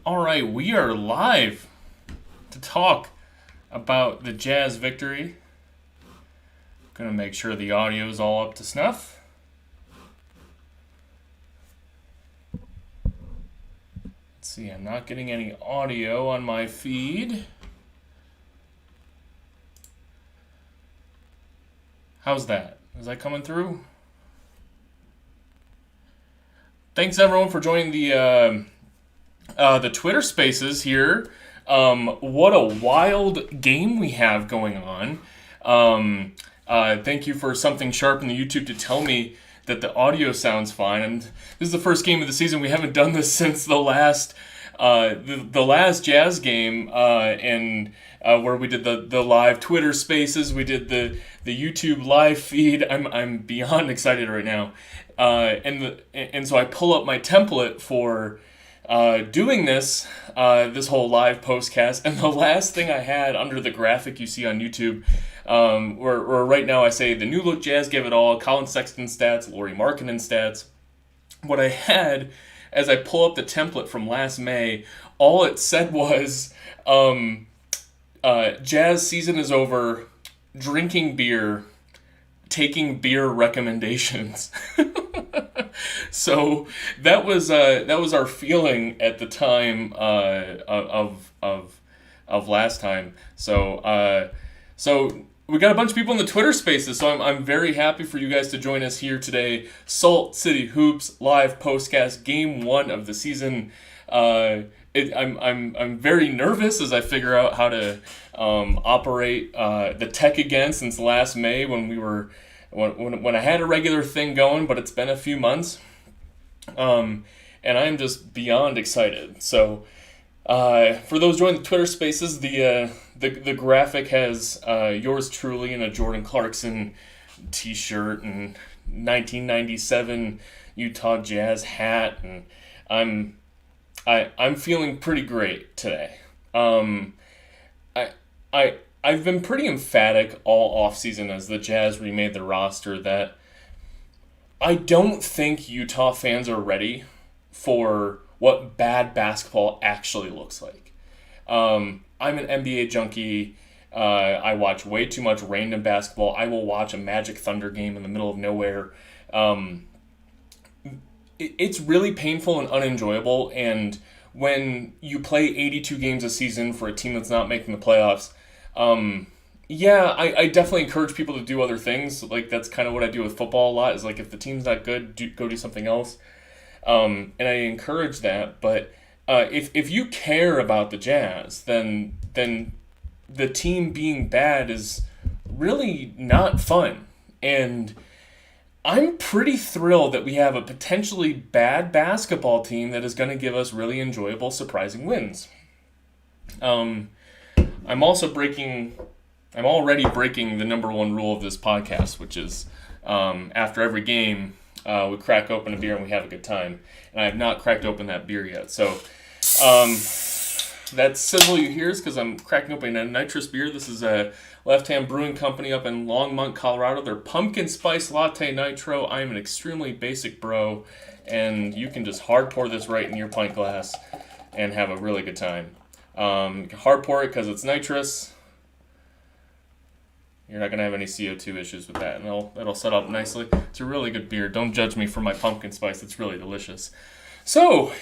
All right, we are live to talk about the Jazz victory. Gonna make sure the audio is all up to snuff. Let's see, I'm not getting any audio on my feed. How's that? Is that coming through? Thanks everyone for joining the Twitter Spaces here. What a wild game we have going on. Thank you for Something Sharp in the YouTube to tell me that the audio sounds fine. And this is the first game of the season. We haven't done this since the last last Jazz game, and where we did the live Twitter Spaces. We did the YouTube live feed. I'm beyond excited right now. And so I pull up my template for doing this whole live postcast, and the last thing I had under the graphic you see on YouTube, where right now I say the new look Jazz give it all, Colin Sexton stats, Lauri Markkanen stats. What I had as I pull up the template from last May, all it said was Jazz season is over, drinking beer, taking beer recommendations. So that was our feeling at the time of last time. So we got a bunch of people in the Twitter Spaces. So I'm very happy for you guys to join us here today. Salt City Hoops live postcast, game 1 of the season. I'm very nervous as I figure out how to operate the tech again since last May when we were. When I had a regular thing going, but it's been a few months, and I'm just beyond excited. So, for those joining the Twitter Spaces, the graphic has yours truly in a Jordan Clarkson T-shirt and 1997 Utah Jazz hat, and I'm feeling pretty great today. I've been pretty emphatic all offseason as the Jazz remade the roster that I don't think Utah fans are ready for what bad basketball actually looks like. I'm an NBA junkie. I watch way too much random basketball. I will watch a Magic Thunder game in the middle of nowhere. It's really painful and unenjoyable, and when you play 82 games a season for a team that's not making the playoffs, I definitely encourage people to do other things. Like, that's kind of what I do with football a lot, is like, if the team's not good, go do something else. And I encourage that. But if you care about the Jazz, then the team being bad is really not fun. And I'm pretty thrilled that we have a potentially bad basketball team that is going to give us really enjoyable, surprising wins. I'm already breaking the number one rule of this podcast, which is after every game, we crack open a beer and we have a good time. And I have not cracked open that beer yet. So that sizzle you hear is because I'm cracking open a nitrous beer. This is a Left Hand Brewing Company up in Longmont, Colorado. They're pumpkin spice latte nitro. I am an extremely basic bro, and you can just hard pour this right in your pint glass and have a really good time. You can hard pour it because it's nitrous. You're not going to have any CO2 issues with that, and it'll set up nicely. It's a really good beer. Don't judge me for my pumpkin spice. It's really delicious. So,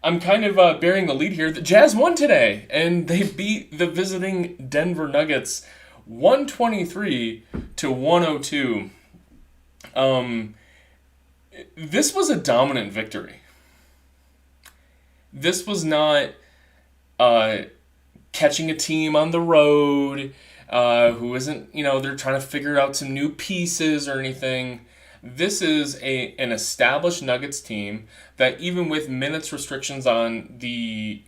I'm kind of bearing the lead here. The Jazz won today, and they beat the visiting Denver Nuggets 123-102. This was a dominant victory. This was not catching a team on the road who isn't, they're trying to figure out some new pieces or anything. This is an established Nuggets team that, even with minutes restrictions on the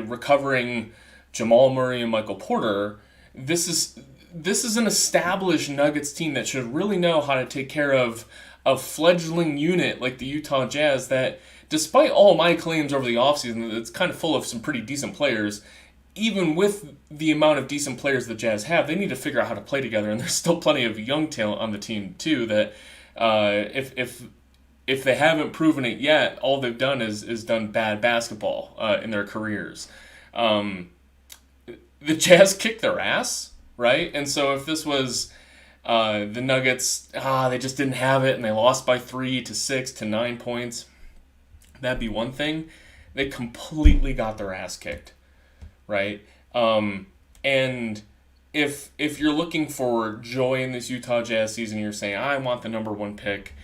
recovering Jamal Murray and Michael Porter, this is an established Nuggets team that should really know how to take care of a fledgling unit like the Utah Jazz that, despite all my claims over the offseason, it's kind of full of some pretty decent players. Even with the amount of decent players the Jazz have, they need to figure out how to play together, and there's still plenty of young talent on the team too that if if they haven't proven it yet, all they've done is done bad basketball in their careers. The Jazz kicked their ass, right? And so if this was the Nuggets, they just didn't have it and they lost by 3 to 6 to 9 points, that'd be one thing. They completely got their ass kicked, right? And if you're looking for joy in this Utah Jazz season, you're saying, I want the number 1 pick.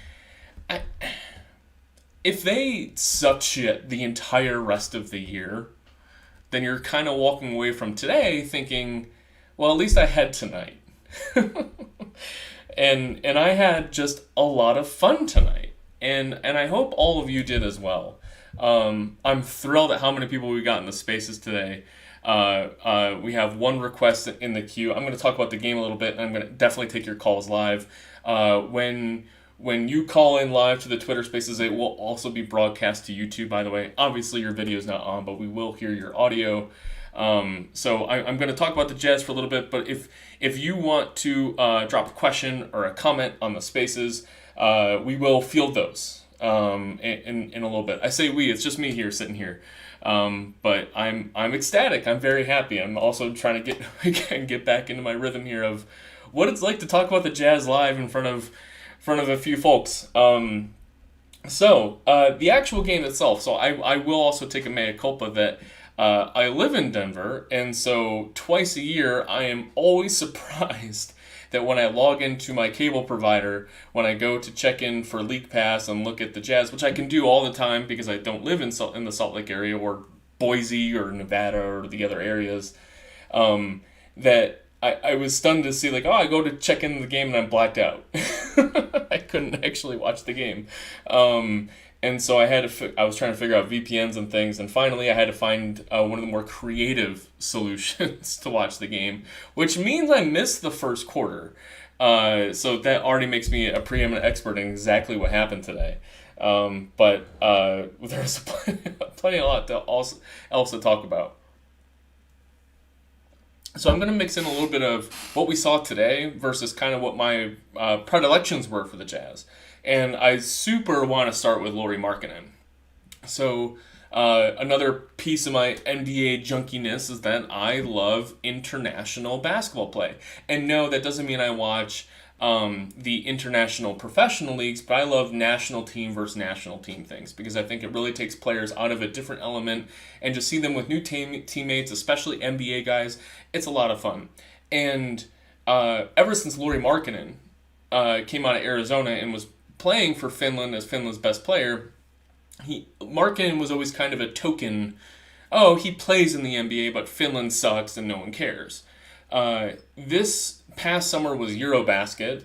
If they suck shit the entire rest of the year, then you're kind of walking away from today thinking, well, at least I had tonight. and I had just a lot of fun tonight. And I hope all of you did as well. I'm thrilled at how many people we got in the spaces today. We have one request in the queue. I'm going to talk about the game a little bit, and I'm going to definitely take your calls live. When you call in live to the Twitter Spaces, it will also be broadcast to YouTube, by the way. Obviously, your video is not on, but we will hear your audio. So I'm going to talk about the Jazz for a little bit, but if you want to drop a question or a comment on the Spaces, we will field those in a little bit. I say we, it's just me here, sitting here. But I'm ecstatic. I'm very happy. I'm also trying to get back into my rhythm here of what it's like to talk about the Jazz live in front of a few folks. So the actual game itself. So I will also take a mea culpa that I live in Denver, and so twice a year I am always surprised that when I log into my cable provider, when I go to check in for League Pass and look at the Jazz, which I can do all the time because I don't live in the Salt Lake area or Boise or Nevada or the other areas, that I was stunned to see, like, I go to check in the game and I'm blacked out. I couldn't actually watch the game. And so I was trying to figure out VPNs and things, and finally I had to find one of the more creative solutions to watch the game, which means I missed the first quarter. So that already makes me a preeminent expert in exactly what happened today. But there's plenty a lot else to talk about. So I'm going to mix in a little bit of what we saw today versus kind of what my predilections were for the Jazz. And I super want to start with Lauri Markkanen. So another piece of my NBA junkiness is that I love international basketball play. And no, that doesn't mean I watch the international professional leagues, but I love national team versus national team things because I think it really takes players out of a different element, and just see them with new teammates, especially NBA guys. It's a lot of fun. And ever since Lauri Markkanen came out of Arizona and was playing for Finland as Finland's best player, Markkanen was always kind of a token, he plays in the NBA, but Finland sucks and no one cares. This past summer was Eurobasket,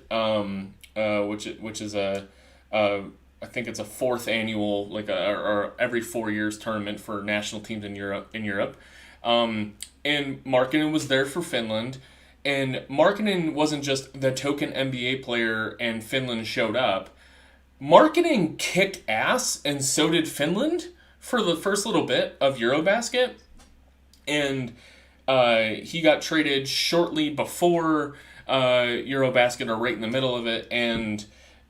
which is I think it's a fourth annual, or every 4 years tournament for national teams in Europe. And Markkanen was there for Finland, and Markkanen wasn't just the token NBA player and Finland showed up. Markkanen kicked ass, and so did Finland for the first little bit of Eurobasket, and he got traded shortly before Eurobasket, or right in the middle of it, and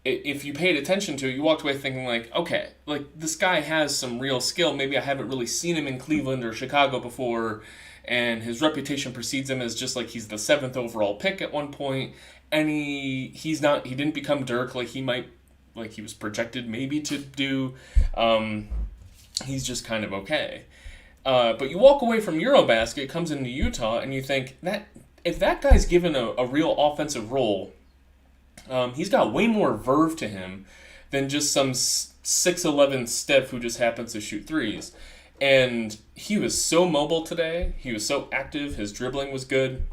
if you paid attention to it, you walked away thinking like, okay, like this guy has some real skill. Maybe I haven't really seen him in Cleveland or Chicago before, and his reputation precedes him as just like he's the 7th overall pick at one point, and he didn't become Dirk like he was projected maybe to do. He's just kind of okay. But you walk away from Eurobasket, comes into Utah, and you think that if that guy's given a real offensive role, he's got way more verve to him than just some 6'11" stiff who just happens to shoot threes. And he was so mobile today. He was so active. His dribbling was good.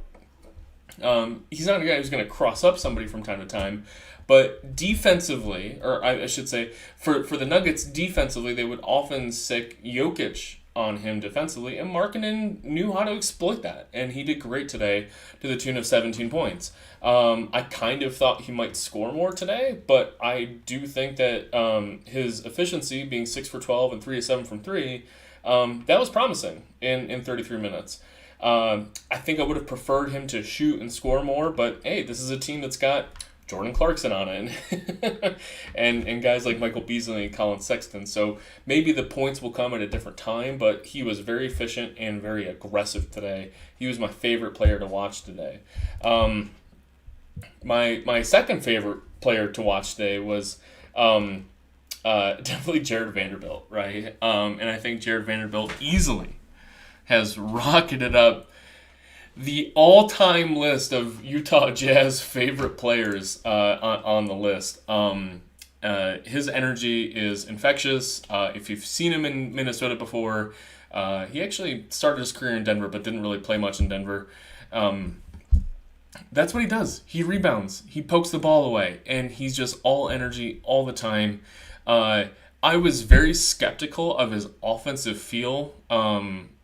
He's not a guy who's going to cross up somebody from time to time. But defensively, or I should say, for the Nuggets defensively, they would often sick Jokic on him defensively, and Markkanen knew how to exploit that, and he did great today to the tune of 17 points. I kind of thought he might score more today, but I do think that his efficiency, being 6 for 12 and 3 of 7 from 3, that was promising in 33 minutes. I think I would have preferred him to shoot and score more, but hey, this is a team that's got Jordan Clarkson on it, and guys like Michael Beasley and Colin Sexton. So maybe the points will come at a different time, but he was very efficient and very aggressive today. He was my favorite player to watch today. My second favorite player to watch today was definitely Jared Vanderbilt, right? And I think Jared Vanderbilt easily has rocketed up the all-time list of Utah Jazz favorite players on the list. His energy is infectious. If you've seen him in Minnesota before, he actually started his career in Denver but didn't really play much in Denver. That's what he does. He rebounds. He pokes the ball away, and he's just all energy all the time. I was very skeptical of his offensive feel.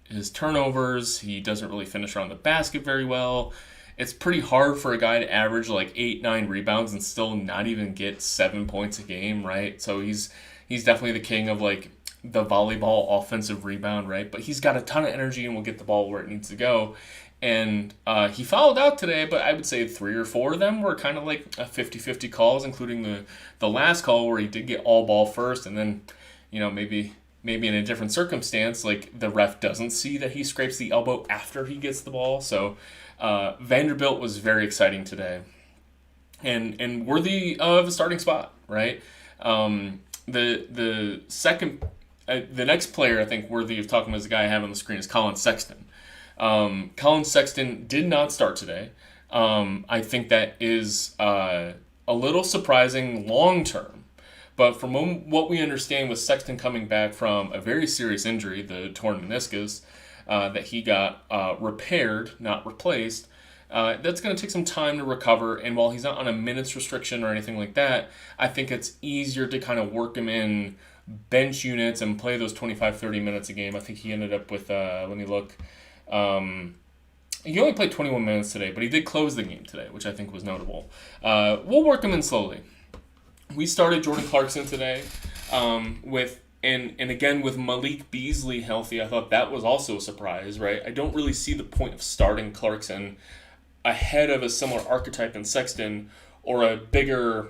His turnovers, he doesn't really finish around the basket very well. It's pretty hard for a guy to average like 8-9 rebounds and still not even get 7 points a game, right? So he's definitely the king of like the volleyball offensive rebound, right? But he's got a ton of energy and will get the ball where it needs to go. And he fouled out today, but I would say 3 or 4 of them were kind of like a 50-50 calls, including the last call where he did get all ball first, and then, maybe in a different circumstance, like the ref doesn't see that he scrapes the elbow after he gets the ball. So Vanderbilt was very exciting today, and worthy of a starting spot, right? The next player I think worthy of talking about is the guy I have on the screen is Colin Sexton. Colin Sexton did not start today. I think that is a little surprising long term. But from what we understand with Sexton coming back from a very serious injury, the torn meniscus, that he got repaired, not replaced, that's going to take some time to recover. And while he's not on a minutes restriction or anything like that, I think it's easier to kind of work him in bench units and play those 25-30 minutes a game. I think he ended up with, let me look, he only played 21 minutes today, but he did close the game today, which I think was notable. We'll work him in slowly. We started Jordan Clarkson today with Malik Beasley healthy. I thought that was also a surprise, right? I don't really see the point of starting Clarkson ahead of a similar archetype in Sexton or a bigger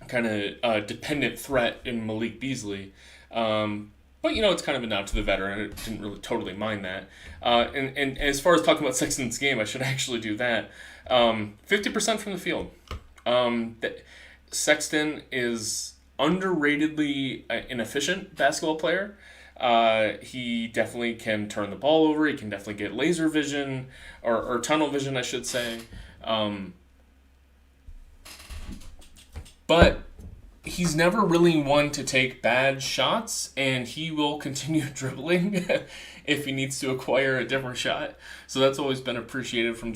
kind of dependent threat in Malik Beasley. But, it's kind of a nod to the veteran. I didn't really totally mind that. And as far as talking about Sexton's game, I should actually do that. 50% from the field. Sexton is underratedly an efficient basketball player. He definitely can turn the ball over. He can definitely get laser vision or tunnel vision, I should say. But he's never really one to take bad shots, and he will continue dribbling if he needs to acquire a different shot. So that's always been appreciated from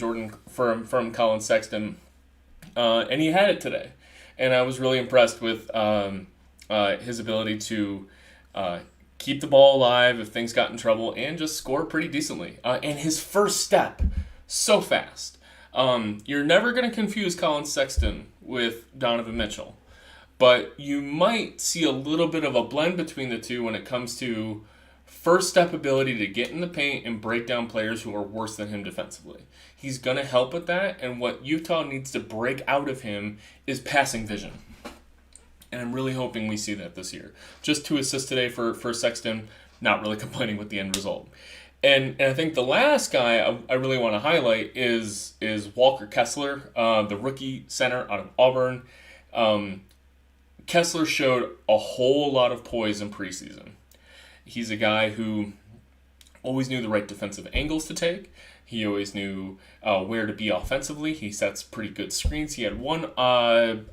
Colin Sexton. And he had it today. And I was really impressed with his ability to keep the ball alive if things got in trouble and just score pretty decently. And his first step, so fast. You're never going to confuse Colin Sexton with Donovan Mitchell. But you might see a little bit of a blend between the two when it comes to first step ability to get in the paint and break down players who are worse than him defensively. He's going to help with that, and what Utah needs to break out of him is passing vision. And I'm really hoping we see that this year. Just 2 assists today for Sexton, not really complaining with the end result. And I think the last guy I really want to highlight is Walker Kessler, the rookie center out of Auburn. Kessler showed a whole lot of poise in preseason. He's a guy who always knew the right defensive angles to take. He always knew where to be offensively. He sets pretty good screens. He had one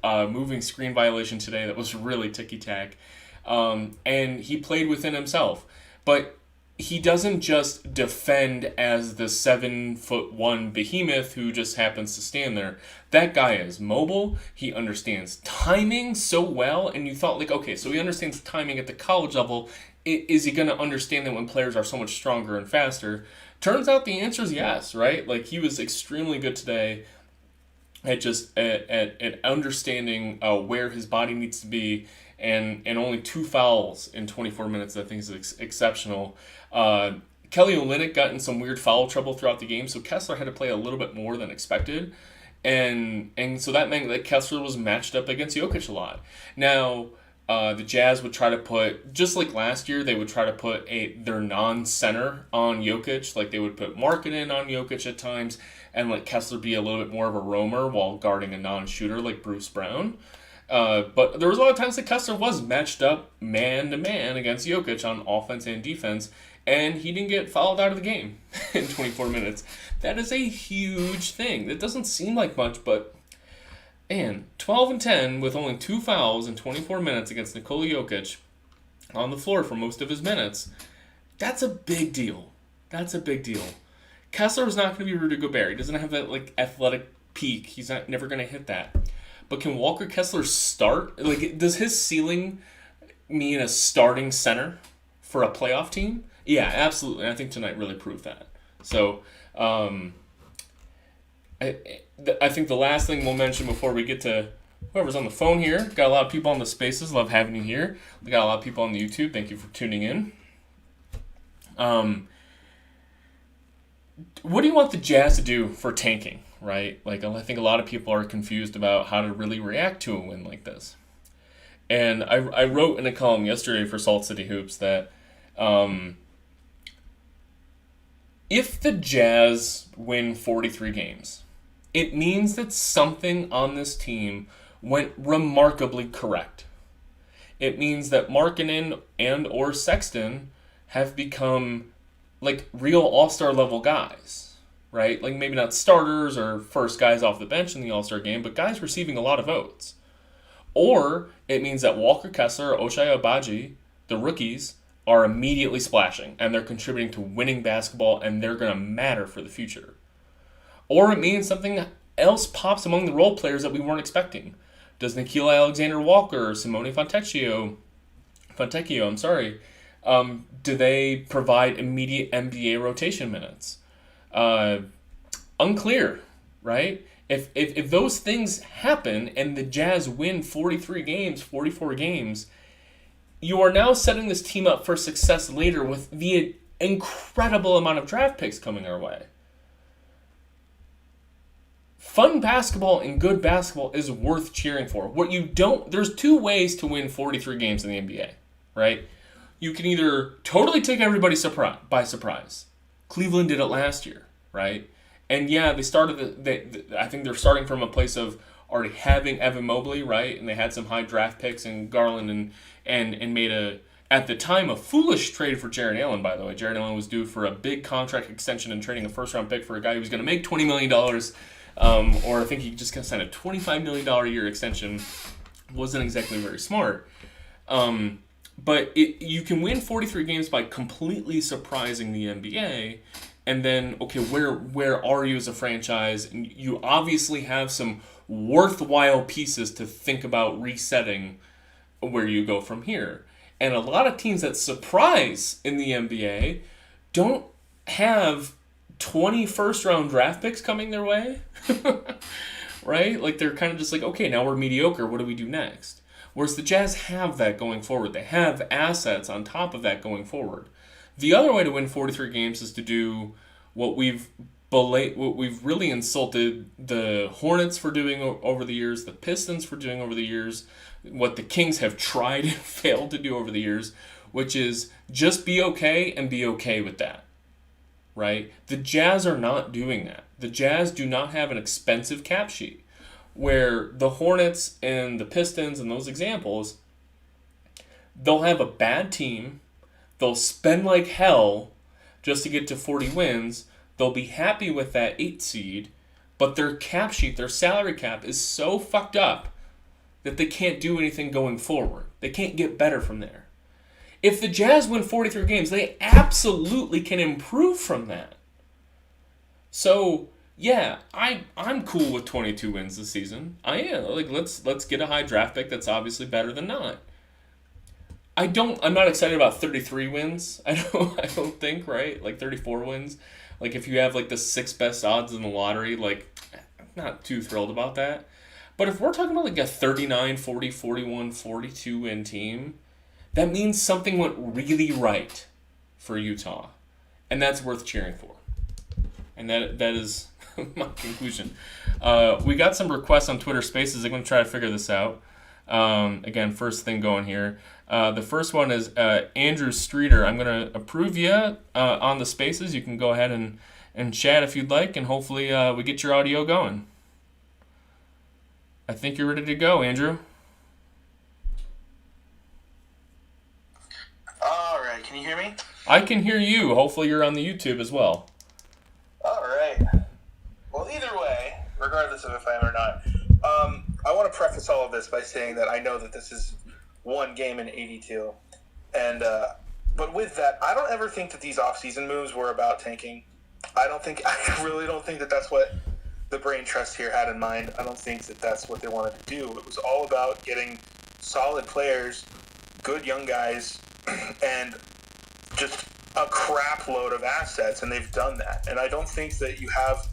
moving screen violation today that was really ticky-tack. And he played within himself. But he doesn't just defend as the 7'1" behemoth who just happens to stand there. That guy is mobile. He understands timing so well. And you thought, okay, so he understands timing at the college level. Is he going to understand that when players are so much stronger and faster? Turns out the answer is yes, right? He was extremely good today at understanding where his body needs to be, and only 2 fouls in 24 minutes, I think is exceptional. Kelly Olynyk got in some weird foul trouble throughout the game, so Kessler had to play a little bit more than expected. And so that meant that Kessler was matched up against Jokic a lot. Now, the Jazz would try to put, just like last year, they would try to put their non-center on Jokic. Like they would put Markkanen on Jokic at times and let Kessler be a little bit more of a roamer while guarding a non-shooter like Bruce Brown. But there was a lot of times that Kessler was matched up man-to-man against Jokic on offense and defense, and he didn't get fouled out of the game in 24 minutes. That is a huge thing. That doesn't seem like much, but man, 12-10 with only 2 fouls in 24 minutes against Nikola Jokic on the floor for most of his minutes, that's a big deal. That's a big deal. Kessler is not going to be Rudy Gobert. He doesn't have that like athletic peak. He's never going to hit that. But can Walker Kessler start? Like, does his ceiling mean a starting center for a playoff team? Yeah, absolutely. I think tonight really proved that. So, I think the last thing we'll mention before we get to whoever's on the phone here, got a lot of people on the spaces. Love having you here. We got a lot of people on the YouTube. Thank you for tuning in. What do you want the Jazz to do for tanking, right? Like, I think a lot of people are confused about how to really react to a win like this. And I wrote in a column yesterday for Salt City Hoops that if the Jazz win 43 games, it means that something on this team went remarkably correct. It means that Markkanen and or Sexton have become like real all-star level guys, right? Like maybe not starters or first guys off the bench in the all-star game, but guys receiving a lot of votes. Or it means that Walker Kessler or Ochai Agbaji, the rookies, are immediately splashing and they're contributing to winning basketball and they're going to matter for the future. Or it means something else pops among the role players that we weren't expecting. Does Nickeil Alexander-Walker or Simone Fontecchio, do they provide immediate NBA rotation minutes? Unclear, right? If those things happen and the Jazz win 43 games, 44 games, you are now setting this team up for success later with the incredible amount of draft picks coming our way. Fun basketball and good basketball is worth cheering for. There's 2 ways to win 43 games in the NBA, right? You can either totally take everybody by surprise. Cleveland did it last year, right? And yeah, they started. I think they're starting from a place of already having Evan Mobley, right? And they had some high draft picks in Garland and made at the time a foolish trade for Jarrett Allen. By the way, Jarrett Allen was due for a big contract extension and trading a first round pick for a guy who was going to make $20 million, or I think he just going to sign a $25 million a year extension. Wasn't exactly very smart. But you can win 43 games by completely surprising the NBA, and then, okay, where are you as a franchise? And you obviously have some worthwhile pieces to think about resetting where you go from here. And a lot of teams that surprise in the NBA don't have 20 first-round draft picks coming their way, right? Like, they're kind of just like, okay, now we're mediocre. What do we do next? Whereas the Jazz have that going forward. They have assets on top of that going forward. The other way to win 43 games is to do what we've really insulted the Hornets for doing over the years, the Pistons for doing over the years, what the Kings have tried and failed to do over the years, which is just be okay and be okay with that, right? The Jazz are not doing that. The Jazz do not have an expensive cap sheet. Where the Hornets and the Pistons and those examples, they'll have a bad team, they'll spend like hell just to get to 40 wins, they'll be happy with that 8 seed, but their cap sheet, their salary cap is so fucked up that they can't do anything going forward. They can't get better from there. If the Jazz win 43 games, they absolutely can improve from that. So yeah, I'm cool with 22 wins this season. I am. Like, let's get a high draft pick that's obviously better than not. I'm not excited about 33 wins. I don't think, right? Like 34 wins. Like if you have like the 6 best odds in the lottery, like I'm not too thrilled about that. But if we're talking about like a 39, 40, 41, 42 win team, that means something went really right for Utah. And that's worth cheering for. And that is my conclusion. We got some requests on Twitter Spaces. I'm going to try to figure this out. Again, first thing going here. The first one is Andrew Streeter. I'm going to approve you on the Spaces. You can go ahead and chat if you'd like, and hopefully we get your audio going. I think you're ready to go, Andrew. All right, can you hear me? I can hear you. Hopefully you're on the YouTube as well. All right. Well, either way, regardless of if I am or not, I want to preface all of this by saying that I know that this is one game in 82. And but with that, I don't ever think that these off-season moves were about tanking. I really don't think that that's what the brain trust here had in mind. I don't think that that's what they wanted to do. It was all about getting solid players, good young guys, and just a crap load of assets, and they've done that. And I don't think that you have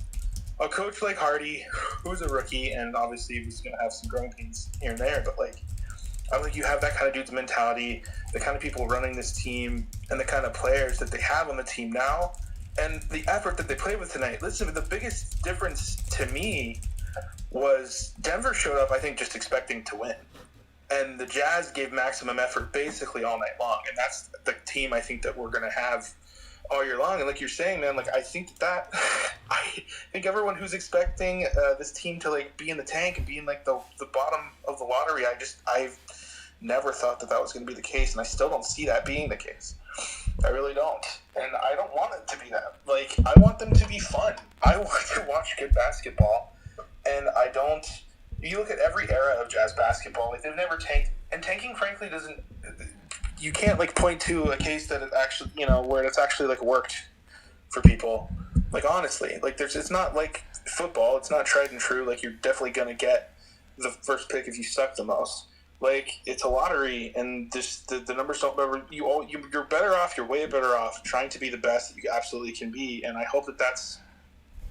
a coach like Hardy, who's a rookie, and obviously he's going to have some growing pains here and there, but like, I don't think you have that kind of dude's mentality, the kind of people running this team, and the kind of players that they have on the team now, and the effort that they played with tonight. Listen, the biggest difference to me was Denver showed up, I think, just expecting to win. And the Jazz gave maximum effort basically all night long. And that's the team I think that we're going to have all year long. And like you're saying, man, like I think I think everyone who's expecting this team to like be in the tank and be in like the bottom of the lottery, I've never thought that was going to be the case. And I still don't see that being the case. I really don't. And I don't want it to be that. Like, I want them to be fun. I want to watch good basketball. And I don't... You look at every era of Jazz basketball, like they've never tanked, and tanking, frankly, doesn't. You can't like point to a case that it actually, where it's actually like worked for people. Like honestly, like it's not like football. It's not tried and true. Like you're definitely gonna get the first pick if you suck the most. Like it's a lottery, and just the numbers don't ever. You're better off. You're way better off trying to be the best that you absolutely can be, and I hope that that's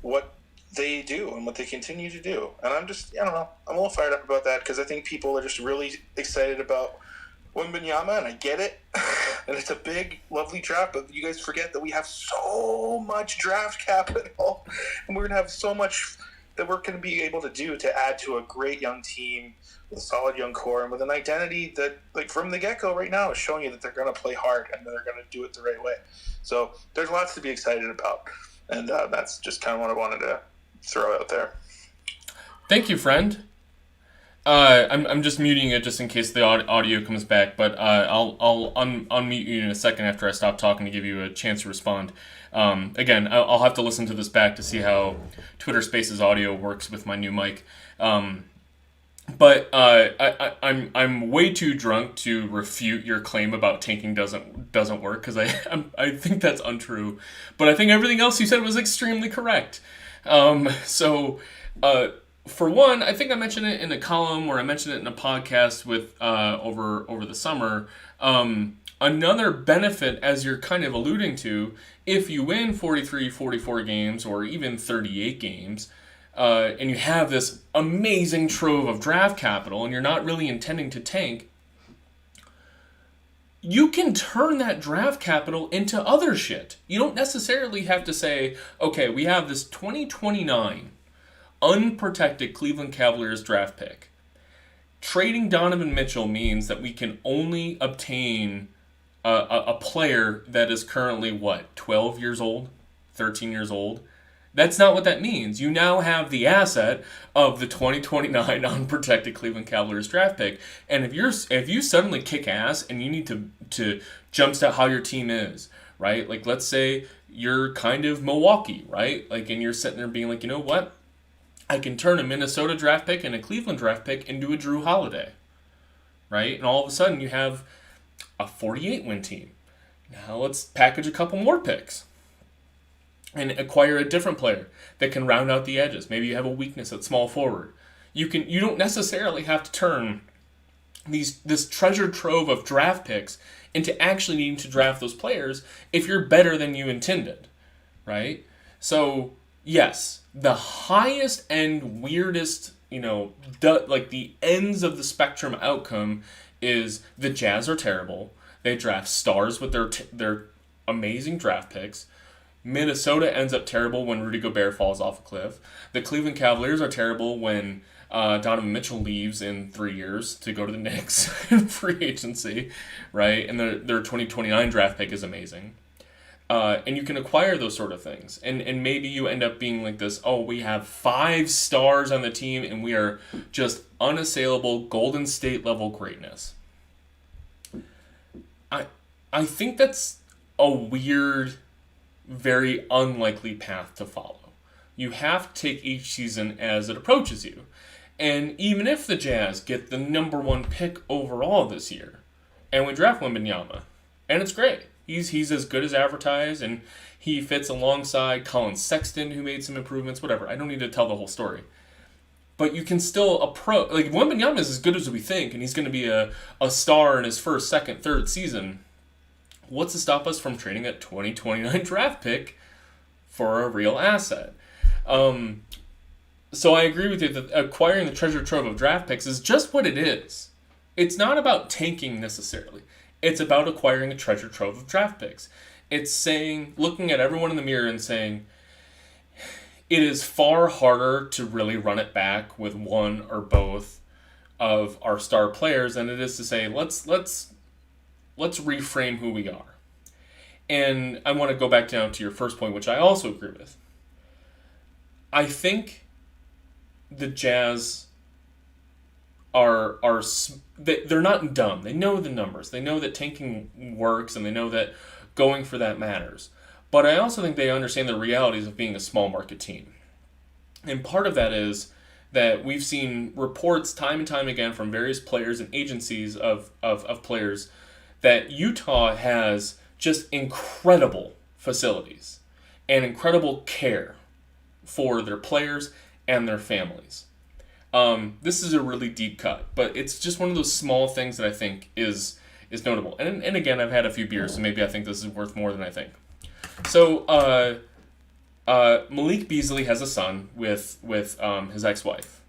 what they do and what they continue to do. And I'm just, I don't know, I'm a little fired up about that because I think people are just really excited about Wembanyama, and I get it. And it's a big, lovely draft, but you guys forget that we have so much draft capital, and we're going to have so much that we're going to be able to do to add to a great young team with a solid young core and with an identity that, like, from the get-go right now is showing you that they're going to play hard and that they're going to do it the right way. So there's lots to be excited about, and that's just kind of what I wanted to throw out there. Thank you, friend. I'm just muting it just in case the audio comes back, but I'll unmute you in a second after I stop talking to give you a chance to respond. Again, I'll have to listen to this back to see how Twitter Spaces audio works with my new mic. But I'm way too drunk to refute your claim about tanking doesn't work because I think that's untrue. But I think everything else you said was extremely correct. For one, I think I mentioned it in a column or I mentioned it in a podcast with over the summer. Another benefit, as you're kind of alluding to, if you win 43, 44 games or even 38 games, and you have this amazing trove of draft capital and you're not really intending to tank, you can turn that draft capital into other shit. You don't necessarily have to say, okay, we have this 2029 unprotected Cleveland Cavaliers draft pick. Trading Donovan Mitchell means that we can only obtain a player that is currently, 12 years old? 13 years old? That's not what that means. You now have the asset of the 2029 unprotected Cleveland Cavaliers draft pick. And if you suddenly kick ass and you need to jumpstart how your team is, right? Like, let's say you're kind of Milwaukee, right? Like, and you're sitting there being like, you know what? I can turn a Minnesota draft pick and a Cleveland draft pick into a Drew Holiday, right? And all of a sudden you have a 48-win team. Now let's package a couple more picks and acquire a different player that can round out the edges. Maybe you have a weakness at small forward. You don't necessarily have to turn this treasure trove of draft picks into actually needing to draft those players if you're better than you intended, right? So yes, the highest and weirdest, the ends of the spectrum outcome is the Jazz are terrible. They draft stars with their amazing draft picks. Minnesota ends up terrible when Rudy Gobert falls off a cliff. The Cleveland Cavaliers are terrible when Donovan Mitchell leaves in 3 years to go to the Knicks in free agency, right? And their 2029 draft pick is amazing. And you can acquire those sort of things. And maybe you end up being like this, oh, we have 5 stars on the team and we are just unassailable Golden State level greatness. I think that's a weird, very unlikely path to follow. You have to take each season as it approaches you. And even if the Jazz get the number 1 pick overall this year, and we draft Wembanyama, and it's great. He's as good as advertised, and he fits alongside Colin Sexton, who made some improvements, whatever. I don't need to tell the whole story. But you can still approach... Like, Wembanyama is as good as we think, and he's going to be a star in his first, second, third season. What's to stop us from trading that 2029 draft pick for a real asset? So I agree with you that acquiring the treasure trove of draft picks is just what it is. It's not about tanking necessarily. It's about acquiring a treasure trove of draft picks. It's saying, looking at everyone in the mirror and saying, it is far harder to really run it back with one or both of our star players than it is to say, let's reframe who we are. And I want to go back down to your first point, which I also agree with. I think the Jazz they're not dumb. They know the numbers. They know that tanking works, and they know that going for that matters. But I also think they understand the realities of being a small market team. And part of that is that we've seen reports time and time again from various players and agencies of players that Utah has just incredible facilities and incredible care for their players and their families. This is a really deep cut, but it's just one of those small things that I think is notable. And again, I've had a few beers, so maybe I think this is worth more than I think. So Malik Beasley has a son with his ex-wife,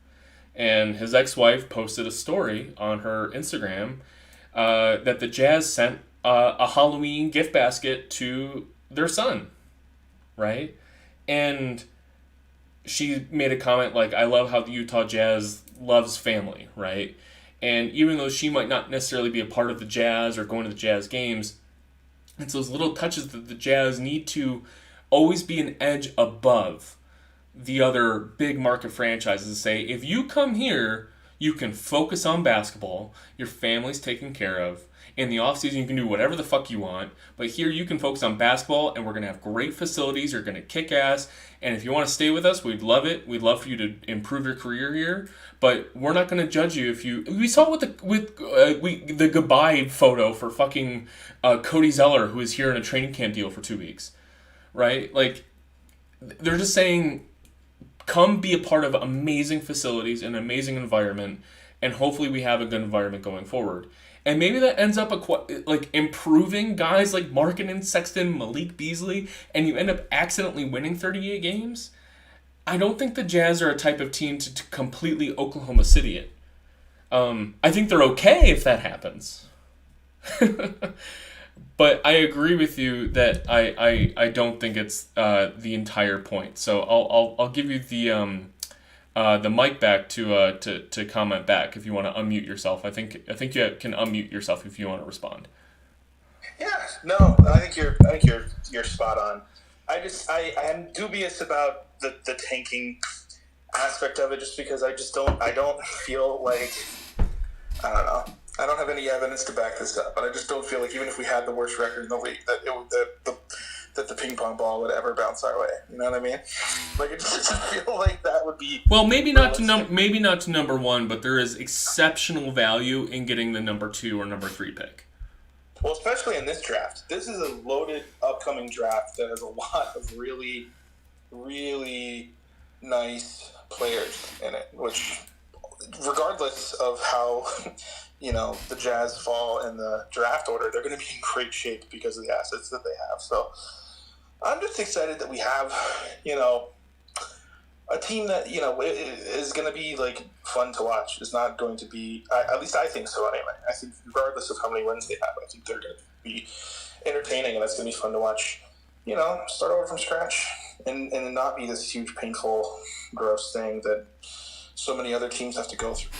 and his ex-wife posted a story on her Instagram that the Jazz sent a Halloween gift basket to their son, right? And she made a comment like, I love how the Utah Jazz loves family, right? And even though she might not necessarily be a part of the Jazz or going to the Jazz games, it's those little touches that the Jazz need to always be an edge above the other big market franchises to say, if you come here, you can focus on basketball, your family's taken care of. In the offseason, you can do whatever the fuck you want, but here you can focus on basketball, and we're going to have great facilities, you're going to kick ass, and if you want to stay with us, we'd love it. We'd love for you to improve your career here, but we're not going to judge you if you... We saw it with the goodbye photo for fucking Cody Zeller, who is here in a training camp deal for 2 weeks, right? Like, they're just saying, come be a part of amazing facilities, an amazing environment, and hopefully we have a good environment going forward. And maybe that ends up improving guys like Markkanen, Sexton, Malik Beasley, and you end up accidentally winning 38 games. I don't think the Jazz are a type of team to completely Oklahoma City it. I think they're okay if that happens. But I agree with you that I don't think it's the entire point. So I'll give you the mic back to comment back if you want to unmute yourself. I think you can unmute yourself if you want to respond. Yeah, no, I think you're spot on. I am dubious about the tanking aspect of it, just because I don't feel like, I don't know. I don't have any evidence to back this up, but I just don't feel like even if we had the worst record in the league, that that the ping pong ball would ever bounce our way. You know what I mean? Like, it doesn't feel like that would be... Well, maybe not to number 1, but there is exceptional value in getting the number 2 or number 3 pick. Well, especially in this draft. This is a loaded upcoming draft that has a lot of really, really nice players in it, which, regardless of how... the Jazz fall in the draft order, they're going to be in great shape because of the assets that they have. So I'm just excited that we have, a team that, is going to be, fun to watch. It's not going to be, at least I think so anyway. I think regardless of how many wins they have, I think they're going to be entertaining, and that's going to be fun to watch, start over from scratch and not be this huge, painful, gross thing that so many other teams have to go through.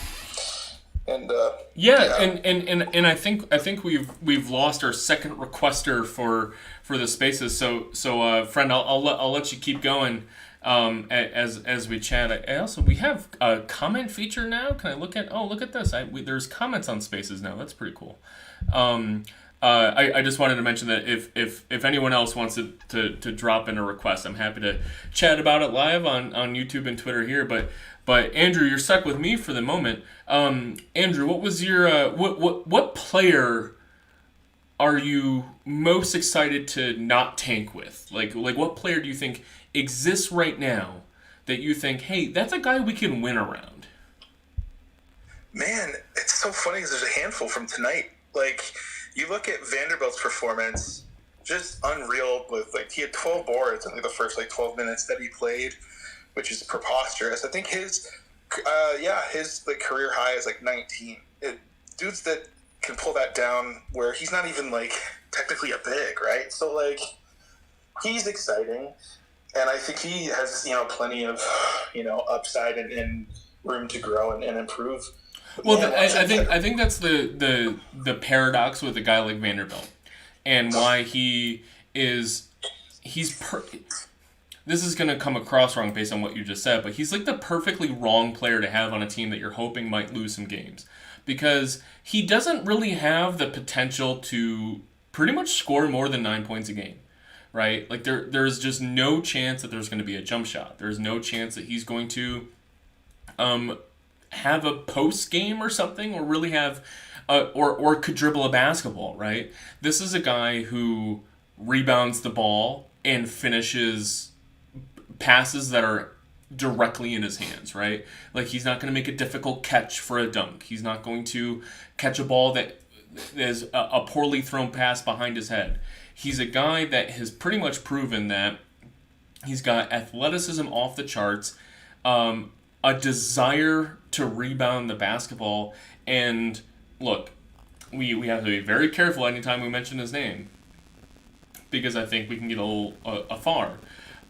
And and I think we've lost our second requester for the spaces. So friend, I'll let you keep going as we chat. I also, we have a comment feature now. Can I look at? Oh, look at this! There's comments on spaces now. That's pretty cool. I just wanted to mention that if anyone else wants to drop in a request, I'm happy to chat about it live on YouTube and Twitter here. But Andrew, you're stuck with me for the moment. Andrew, what was your what player are you most excited to not tank with? Like what player do you think exists right now that you think, hey, that's a guy we can win around? Man, it's so funny because there's a handful from tonight. Like, you look at Vanderbilt's performance, just unreal. With he had 12 boards in the first 12 minutes that he played, which is preposterous. I think his career high is 19. Dudes that can pull that down where he's not even technically a big, right? So he's exciting, and I think he has plenty of upside and room to grow and improve. Well, I think that's the paradox with a guy like Vanderbilt, and why this is going to come across wrong based on what you just said, but he's the perfectly wrong player to have on a team that you're hoping might lose some games, because he doesn't really have the potential to pretty much score more than 9 points a game, right? There's just no chance that there's going to be a jump shot. There's no chance that he's going to have a post game or something, or really have or could dribble a basketball, right? This is a guy who rebounds the ball and finishes passes that are directly in his hands, right? He's not going to make a difficult catch for a dunk. He's not going to catch a ball that is a poorly thrown pass behind his head. He's a guy that has pretty much proven that he's got athleticism off the charts, a desire to rebound the basketball, and look, we have to be very careful anytime we mention his name, because I think we can get a little afar.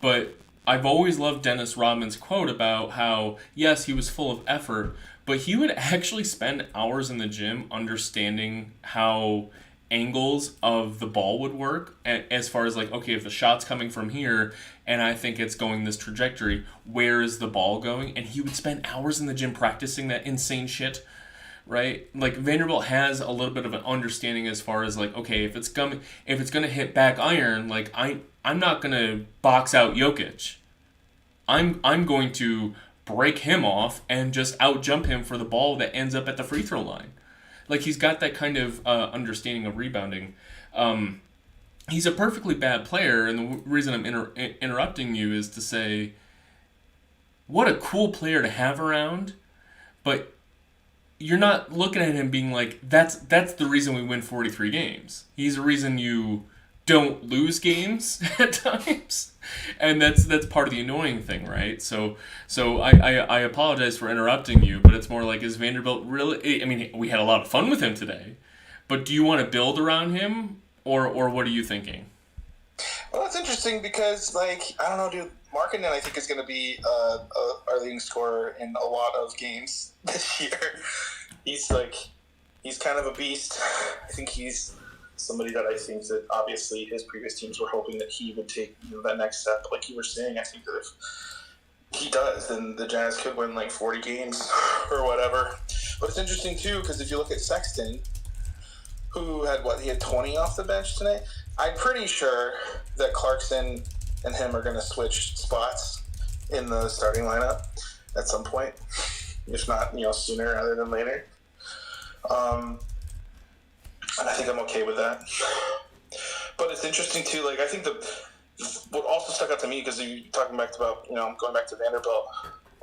But I've always loved Dennis Rodman's quote about how, yes, he was full of effort, but he would actually spend hours in the gym understanding how angles of the ball would work, as far as okay, if the shot's coming from here and I think it's going this trajectory, where is the ball going? And he would spend hours in the gym practicing that insane shit, right? Vanderbilt has a little bit of an understanding as far as okay, if it's gonna hit back iron, I'm not gonna box out Jokic. I'm going to break him off and just out jump him for the ball that ends up at the free throw line. He's got that kind of understanding of rebounding. He's a perfectly bad player, and the reason I'm interrupting you is to say, what a cool player to have around, but you're not looking at him being that's the reason we win 43 games. He's the reason you don't lose games at times, and that's part of the annoying thing, right? So I apologize for interrupting you, but it's more is Vanderbilt really? I mean, we had a lot of fun with him today, but do you want to build around him, or what are you thinking? Well, that's interesting because I don't know, dude. Markkanen, I think, is going to be our leading scorer in a lot of games this year. He's kind of a beast. I think he's somebody that I think that obviously his previous teams were hoping that he would take that next step. Like you were saying, I think that if he does, then the Jazz could win 40 games or whatever. But it's interesting too because if you look at Sexton, who had he had 20 off the bench tonight. I'm pretty sure that Clarkson and him are going to switch spots in the starting lineup at some point, if not sooner rather than later. And I think I'm okay with that. But it's interesting too. I think what also stuck out to me, because you're talking back about going back to Vanderbilt,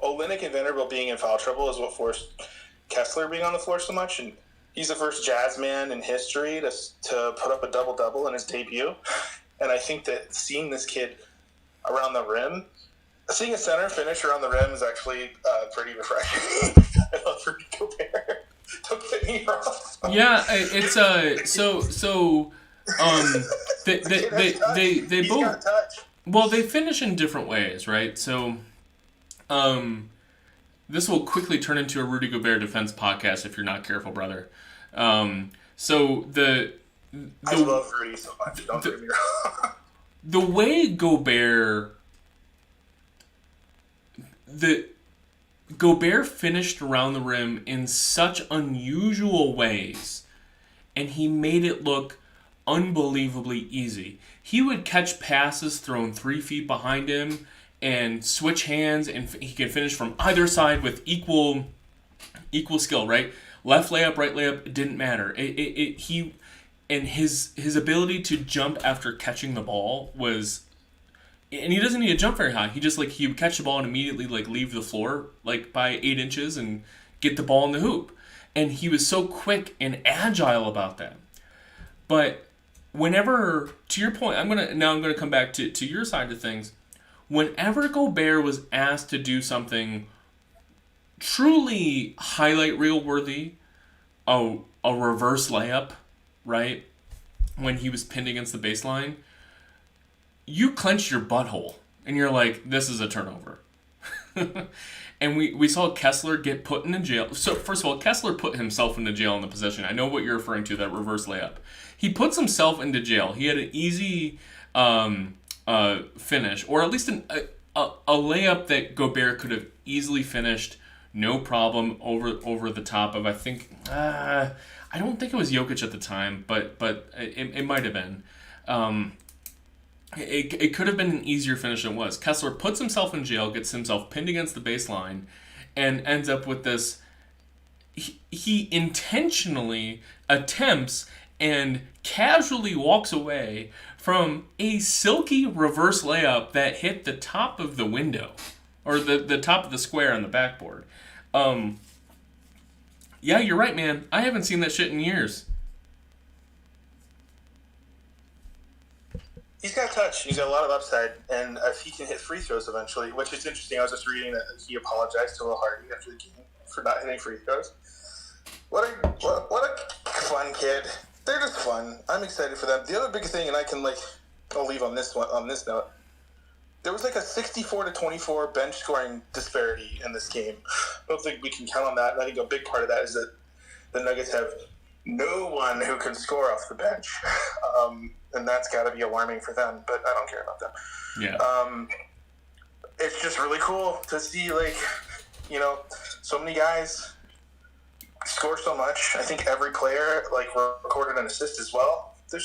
Olynyk and Vanderbilt being in foul trouble is what forced Kessler being on the floor so much, and he's the first Jazz man in history to put up a double-double in his debut. And I think that seeing this kid around the rim, seeing a center finish around the rim is actually pretty refreshing. I love Rudy Gobert. Don't get me wrong. Yeah, it's They He's both. got touch. Well, they finish in different ways, right? So, this will quickly turn into a Rudy Gobert defense podcast if you're not careful, brother. So I love Rudy so much. Don't get me wrong. The way Gobert finished around the rim in such unusual ways, and he made it look unbelievably easy. He would catch passes thrown 3 feet behind him and switch hands, and he can finish from either side with equal skill, right? Left layup, right layup, it didn't matter. His ability to jump after catching the ball was, and he doesn't need to jump very high. He just he would catch the ball and immediately leave the floor by 8 inches and get the ball in the hoop. And he was so quick and agile about that. But whenever, to your point, I'm gonna come back to your side of things. Whenever Gobert was asked to do something truly highlight reel worthy, a reverse layup, right? When he was pinned against the baseline, you clenched your butthole and you're like, this is a turnover. And we saw Kessler get put into jail. So first of all, Kessler put himself into jail in the possession. I know what you're referring to, that reverse layup. He puts himself into jail. He had an easy finish, or at least a layup that Gobert could have easily finished, no problem, over the top of, I think, I don't think it was Jokic at the time, but it might have been. It could have been an easier finish than it was. Kessler puts himself in jail, gets himself pinned against the baseline, and ends up with this. He intentionally attempts and casually walks away from a silky reverse layup that hit the top of the window, or the top of the square on the backboard. Yeah, you're right, man. I haven't seen that shit in years. He's got touch. He's got a lot of upside, and if he can hit free throws eventually, which is interesting. I was just reading that he apologized to Will Hardy after the game for not hitting free throws. What a fun kid. They're just fun. I'm excited for them. The other big thing, and I'll leave on this note. There was a 64-24 bench scoring disparity in this game. I don't think we can count on that. And I think a big part of that is that the Nuggets have no one who can score off the bench. And that's got to be alarming for them, but I don't care about them. Yeah. It's just really cool to see, so many guys score so much. I think every player, recorded an assist as well. It was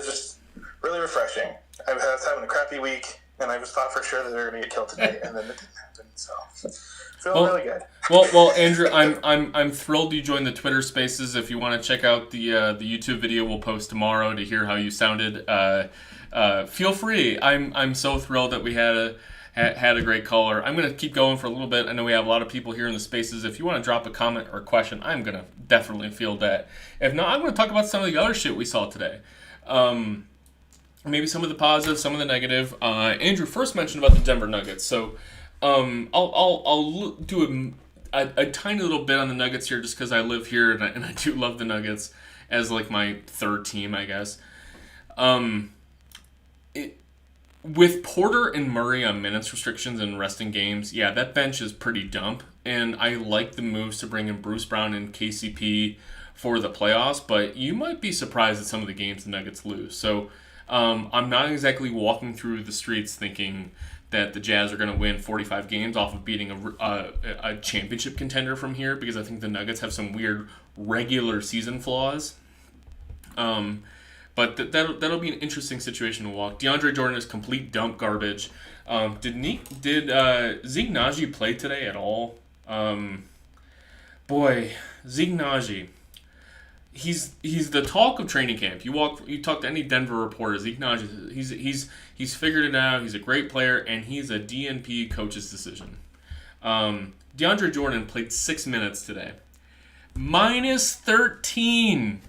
just really refreshing. I was having a crappy week, and I just thought for sure that they were going to get killed today, and then it didn't happen. So, feeling really good. Well, Andrew, I'm thrilled you joined the Twitter Spaces. If you want to check out the YouTube video we'll post tomorrow to hear how you sounded, feel free. I'm so thrilled that we had a great caller. I'm gonna keep going for a little bit. I know we have a lot of people here in the Spaces. If you want to drop a comment or a question, I'm gonna definitely field that. If not, I'm gonna talk about some of the other shit we saw today. Maybe some of the positive, some of the negative. Andrew first mentioned about the Denver Nuggets, so I'll do a tiny little bit on the Nuggets here, just because I live here and I do love the Nuggets as my third team, I guess. With Porter and Murray on minutes restrictions and resting games, yeah, that bench is pretty dumb, and I like the moves to bring in Bruce Brown and KCP for the playoffs, but you might be surprised at some of the games the Nuggets lose. So I'm not exactly walking through the streets thinking that the Jazz are going to win 45 games off of beating a championship contender from here, because I think the Nuggets have some weird regular season flaws. But that'll be an interesting situation to walk. DeAndre Jordan is complete dump garbage. Did Zeke Naji play today at all? Zeke Naji. He's the talk of training camp. You talk to any Denver reporter, Zeke Naji, he's figured it out. He's a great player, and he's a DNP coach's decision. DeAndre Jordan played 6 minutes today. Minus 13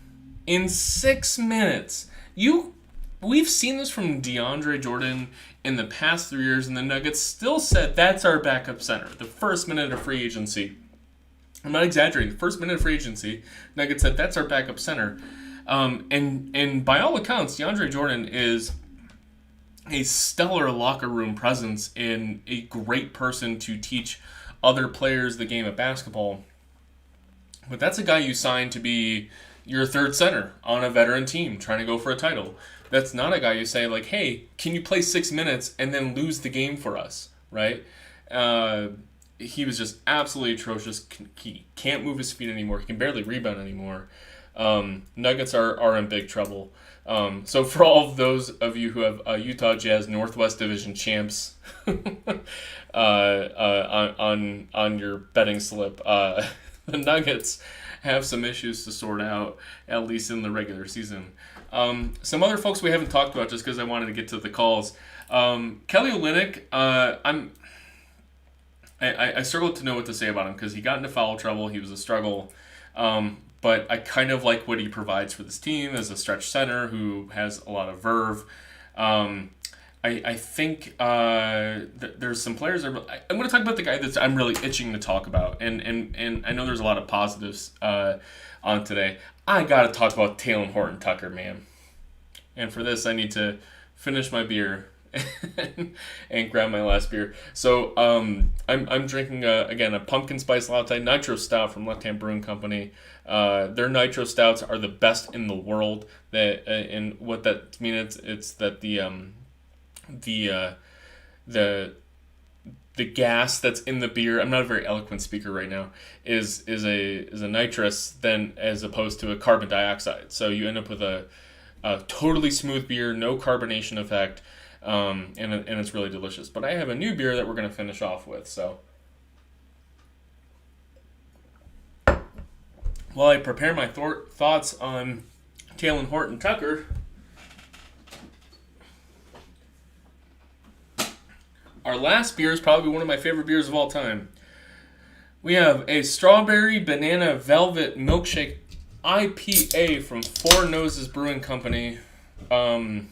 in 6 minutes. We've seen this from DeAndre Jordan in the past 3 years, and the Nuggets still said that's our backup center. The first minute of free agency. I'm not exaggerating. The first minute of free agency, Nuggets said that's our backup center. And by all accounts, DeAndre Jordan is a stellar locker room presence and a great person to teach other players the game of basketball. But that's a guy you signed to be your third center on a veteran team trying to go for a title. That's not a guy you say, like, hey, can you play 6 minutes and then lose the game for us, right? He was just absolutely atrocious. He can't move his feet anymore. He can barely rebound anymore. Nuggets are in big trouble. So for all of those of you who have Utah Jazz Northwest Division champs on your betting slip, the Nuggets have some issues to sort out, at least in the regular season. Some other folks we haven't talked about just because I wanted to get to the calls. Kelly Olynyk, I struggled to know what to say about him because he got into foul trouble. He was a struggle. But I kind of like what he provides for this team as a stretch center who has a lot of verve. I think there's some players. I'm going to talk about the guy that I'm really itching to talk about. And I know there's a lot of positives on today. I got to talk about Talen Horton-Tucker, man. And for this, I need to finish my beer and grab my last beer. So I'm drinking again a pumpkin spice latte nitro stout from Left Hand Brewing Company. Their nitro stouts are the best in the world. That and what that means it's that the gas that's in the beer. I'm not a very eloquent speaker right now. Is a nitrous then as opposed to a carbon dioxide. So you end up with a totally smooth beer, no carbonation effect. And it's really delicious. But I have a new beer that we're going to finish off with. So while I prepare my thoughts on Talen Horton-Tucker, our last beer is probably one of my favorite beers of all time. We have a strawberry banana velvet milkshake IPA from Four Noses Brewing Company. Boy,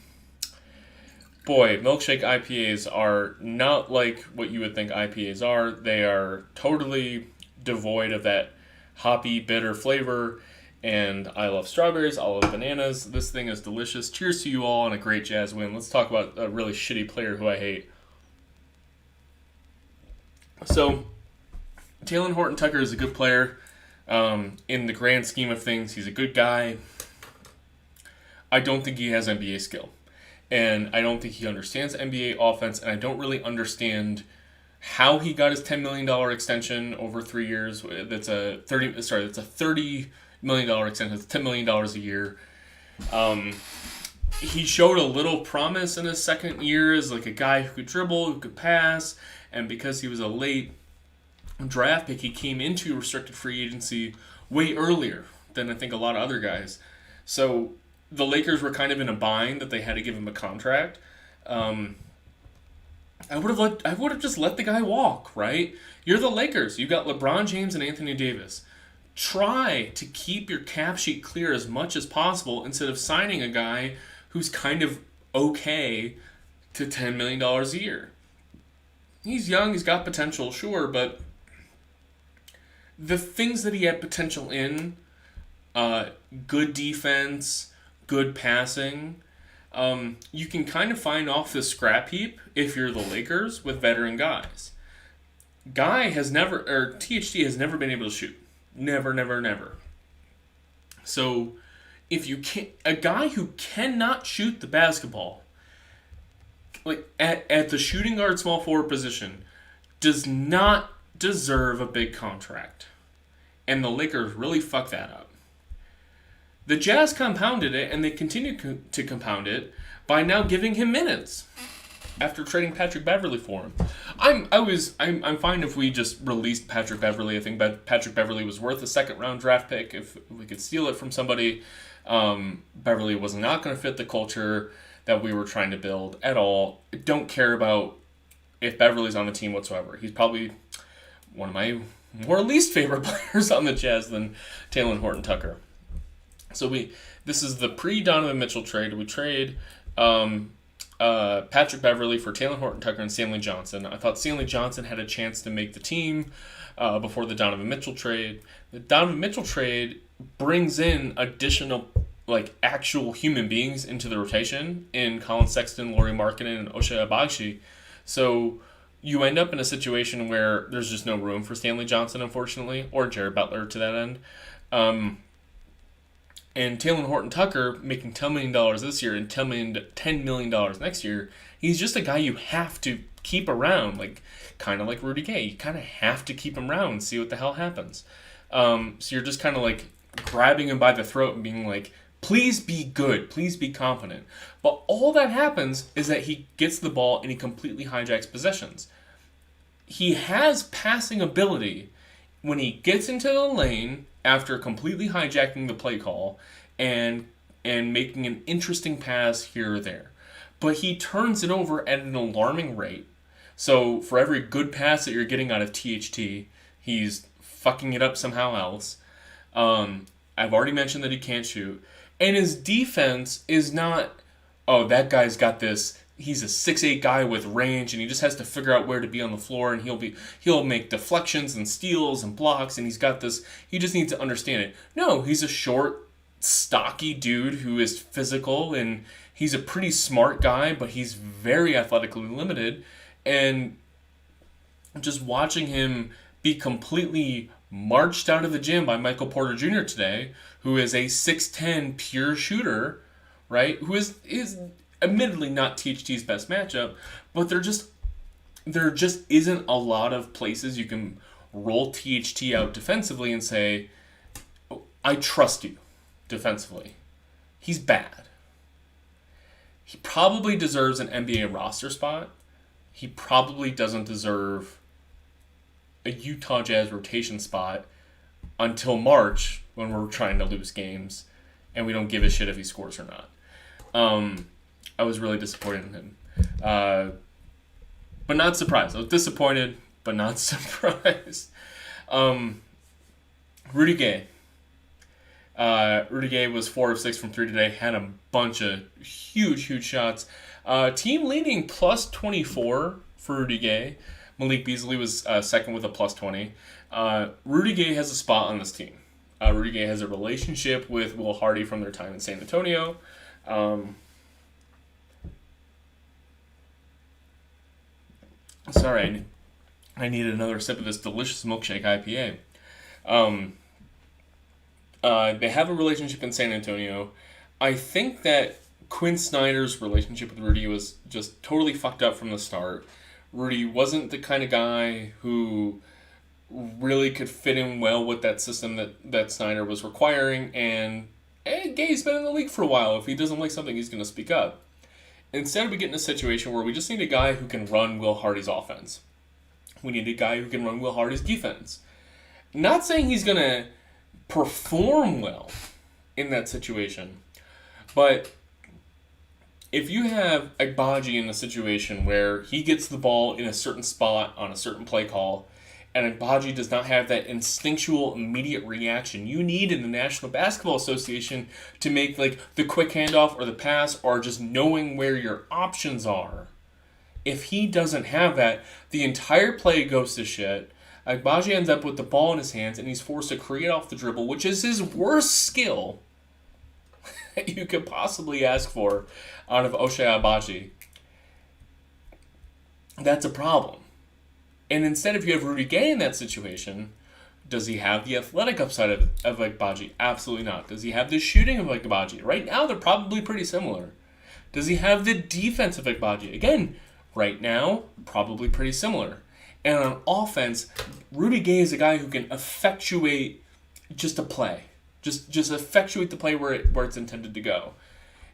milkshake IPAs are not like what you would think IPAs are. They are totally devoid of that hoppy, bitter flavor. And I love strawberries. I love bananas. This thing is delicious. Cheers to you all on a great Jazz win. Let's talk about a really shitty player who I hate. So, Talen Horton-Tucker is a good player. In the grand scheme of things, he's a good guy. I don't think he has NBA skill. And I don't think he understands NBA offense, and I don't really understand how he got his $10 million extension over 3 years. That's a $30 million extension. It's $10 million a year. He showed a little promise in his second year as like a guy who could dribble, who could pass, and because he was a late draft pick, he came into restricted free agency way earlier than I think a lot of other guys. So the Lakers were kind of in a bind that they had to give him a contract. I would have just let the guy walk, right? You're the Lakers. You got LeBron James and Anthony Davis. Try to keep your cap sheet clear as much as possible instead of signing a guy who's kind of okay to $10 million a year. He's young, he's got potential, sure, but the things that he had potential in, good defense, good passing, you can kind of find off the scrap heap if you're the Lakers with veteran guys. THT has never been able to shoot. Never. So, if you can't, a guy who cannot shoot the basketball, like at the shooting guard small forward position, does not deserve a big contract. And the Lakers really fucked that up. The Jazz compounded it, and they continue to compound it by now giving him minutes after trading Patrick Beverley for him. I'm fine if we just released Patrick Beverley. I think Patrick Beverley was worth a second round draft pick if we could steal it from somebody. Beverley was not going to fit the culture that we were trying to build at all. I don't care about if Beverley's on the team whatsoever. He's probably one of my more least favorite players on the Jazz than Talen Horton-Tucker. So this is the pre-Donovan Mitchell trade. We trade Patrick Beverley for Talen Horton-Tucker and Stanley Johnson. I thought Stanley Johnson had a chance to make the team before the Donovan Mitchell trade. The Donovan Mitchell trade brings in additional like actual human beings into the rotation in Colin Sexton, Lauri Markkanen, and Ochai Agbaji. So you end up in a situation where there's just no room for Stanley Johnson, unfortunately, or Jared Butler to that end. And Taylor Horton-Tucker making $10 million this year and $10 million next year, he's just a guy you have to keep around, like kind of like Rudy Gay. You kind of have to keep him around and see what the hell happens. So you're just kind of like grabbing him by the throat and being like, please be good, please be confident. But all that happens is that he gets the ball and he completely hijacks possessions. He has passing ability when he gets into the lane after completely hijacking the play call and making an interesting pass here or there. But he turns it over at an alarming rate. So for every good pass that you're getting out of THT, he's fucking it up somehow else. I've already mentioned that he can't shoot. And his defense is not, oh, that guy's got this, he's a 6'8" guy with range and he just has to figure out where to be on the floor and he'll make deflections and steals and blocks and he's got this, he just needs to understand it. No, he's a short, stocky dude who is physical and he's a pretty smart guy, but he's very athletically limited. And just watching him be completely marched out of the gym by Michael Porter Jr. today, who is a 6'10" pure shooter, right? Who is admittedly not THT's best matchup, but there just isn't a lot of places you can roll THT out defensively and say, oh, I trust you defensively. He's bad. He probably deserves an NBA roster spot. He probably doesn't deserve a Utah Jazz rotation spot until March when we're trying to lose games and we don't give a shit if he scores or not. I was really disappointed in him. But not surprised. I was disappointed, but not surprised. Rudy Gay. Rudy Gay was 4 of 6 from 3 today. Had a bunch of huge shots. Team leading plus 24 for Rudy Gay. Malik Beasley was second with a plus 20. Rudy Gay has a spot on this team. Rudy Gay has a relationship with Will Hardy from their time in San Antonio. Sorry, I need another sip of this delicious milkshake IPA. They have a relationship in San Antonio. I think that Quinn Snyder's relationship with Rudy was just totally fucked up from the start. Rudy wasn't the kind of guy who really could fit in well with that system that Snyder was requiring, and Gay's been in the league for a while. If he doesn't like something, he's going to speak up. Instead, we get in a situation where we just need a guy who can run Will Hardy's offense. We need a guy who can run Will Hardy's defense. Not saying he's going to perform well in that situation, but if you have Agbaji in a situation where he gets the ball in a certain spot on a certain play call, and Agbaji does not have that instinctual immediate reaction you need in the National Basketball Association to make like the quick handoff or the pass or just knowing where your options are. If he doesn't have that, the entire play goes to shit. Agbaji ends up with the ball in his hands and he's forced to create off the dribble, which is his worst skill that you could possibly ask for out of Ochai Agbaji. That's a problem. And instead, if you have Rudy Gay in that situation, does he have the athletic upside of Agbaji? Absolutely not. Does he have the shooting of Agbaji? Right now, they're probably pretty similar. Does he have the defense of Agbaji? Again, right now, probably pretty similar. And on offense, Rudy Gay is a guy who can effectuate just a play. Just effectuate the play where it's intended to go.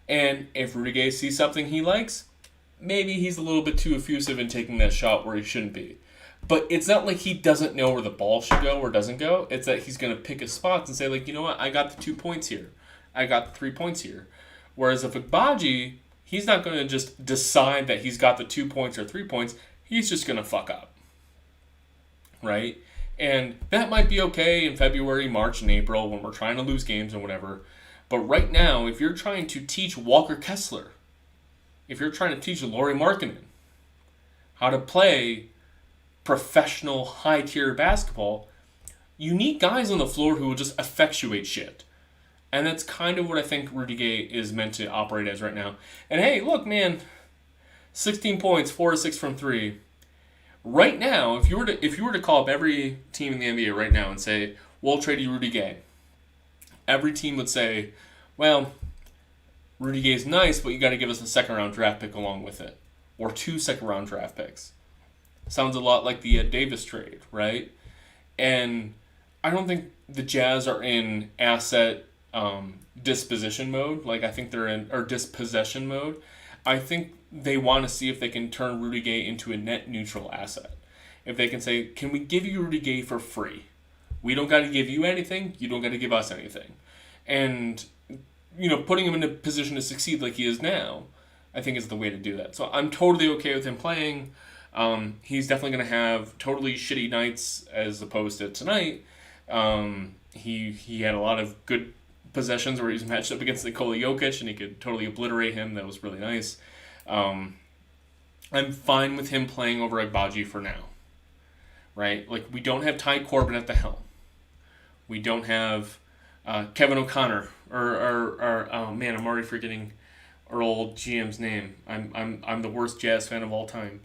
And if Rudy Gay sees something he likes, maybe he's a little bit too effusive in taking that shot where he shouldn't be. But it's not like he doesn't know where the ball should go or doesn't go. It's that he's going to pick his spots and say, like, you know what, I got the 2 points here. I got the 3 points here. Whereas if Agbaji, he's not going to just decide that he's got the 2 points or 3 points. He's just going to fuck up. Right? And that might be okay in February, March, and April when we're trying to lose games and whatever. But right now, if you're trying to teach Walker Kessler, if you're trying to teach Lauri Markkanen how to play professional, high-tier basketball, you need guys on the floor who will just effectuate shit. And that's kind of what I think Rudy Gay is meant to operate as right now. And hey, look, man, 16 points, 4 or 6 from 3. Right now, if you were to call up every team in the NBA right now and say, we'll trade you Rudy Gay, every team would say, well, Rudy Gay's nice, but you got to give us a second-round draft pick along with it. Or 2 second-round draft picks. Sounds a lot like the Davis trade, right? And I don't think the Jazz are in asset disposition mode. Like, I think they're in, or dispossession mode. I think they want to see if they can turn Rudy Gay into a net neutral asset. If they can say, can we give you Rudy Gay for free? We don't got to give you anything. You don't got to give us anything. And, putting him in a position to succeed like he is now, I think is the way to do that. So I'm totally okay with him playing. He's definitely going to have totally shitty nights as opposed to tonight. He had a lot of good possessions where he was matched up against Nikola Jokic and he could totally obliterate him. That was really nice. I'm fine with him playing over Agbaji for now. Right? Like, we don't have Ty Corbin at the helm. We don't have Kevin O'Connor or I'm already forgetting our old GM's name. I'm the worst Jazz fan of all time.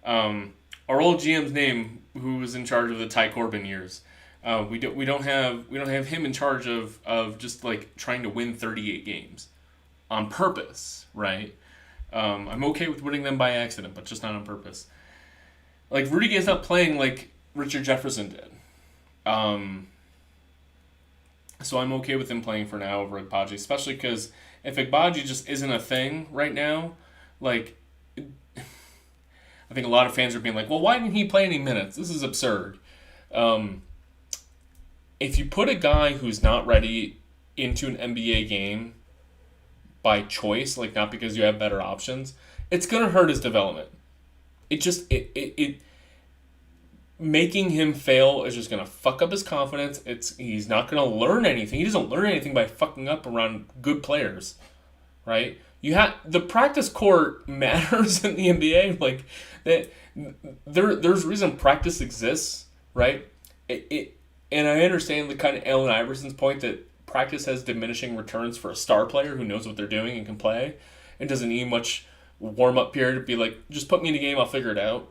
Our old GM's name, who was in charge of the Ty Corbin years. We don't have him in charge of just like trying to win 38 games on purpose, right? I'm okay with winning them by accident, but just not on purpose. Like, Rudy Gay's not playing like Richard Jefferson did. So I'm okay with him playing for now over Agbaji, especially because if Agbaji just isn't a thing right now, like, I think a lot of fans are being like, well, why didn't he play any minutes? This is absurd. If you put a guy who's not ready into an NBA game by choice, like not because you have better options, it's going to hurt his development. It making him fail is just going to fuck up his confidence. He's not going to learn anything. He doesn't learn anything by fucking up around good players, right? The practice court matters in the NBA. Like, that, there's a reason practice exists, right? And I understand the kind of Allen Iverson's point that practice has diminishing returns for a star player who knows what they're doing and can play and doesn't need much warm-up period to be like, just put me in a game, I'll figure it out.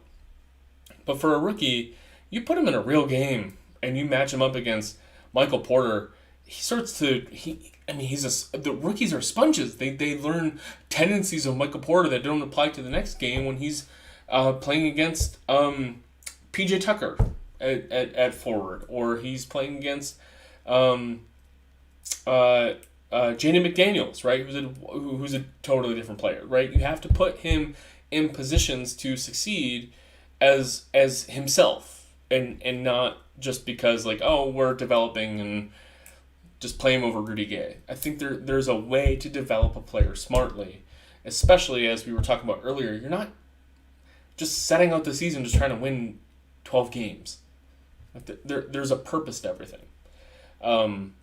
But for a rookie, you put him in a real game and you match him up against Michael Porter, the rookies are sponges. They learn tendencies of Michael Porter that don't apply to the next game when he's playing against PJ Tucker at forward, or he's playing against Jaden McDaniels, right? Who's a totally different player, right? You have to put him in positions to succeed as himself, and not just because like, oh, we're developing and just play him over Rudy Gay. I think there's a way to develop a player smartly, especially as we were talking about earlier. You're not just setting out the season just trying to win 12 games. Like, there's a purpose to everything. And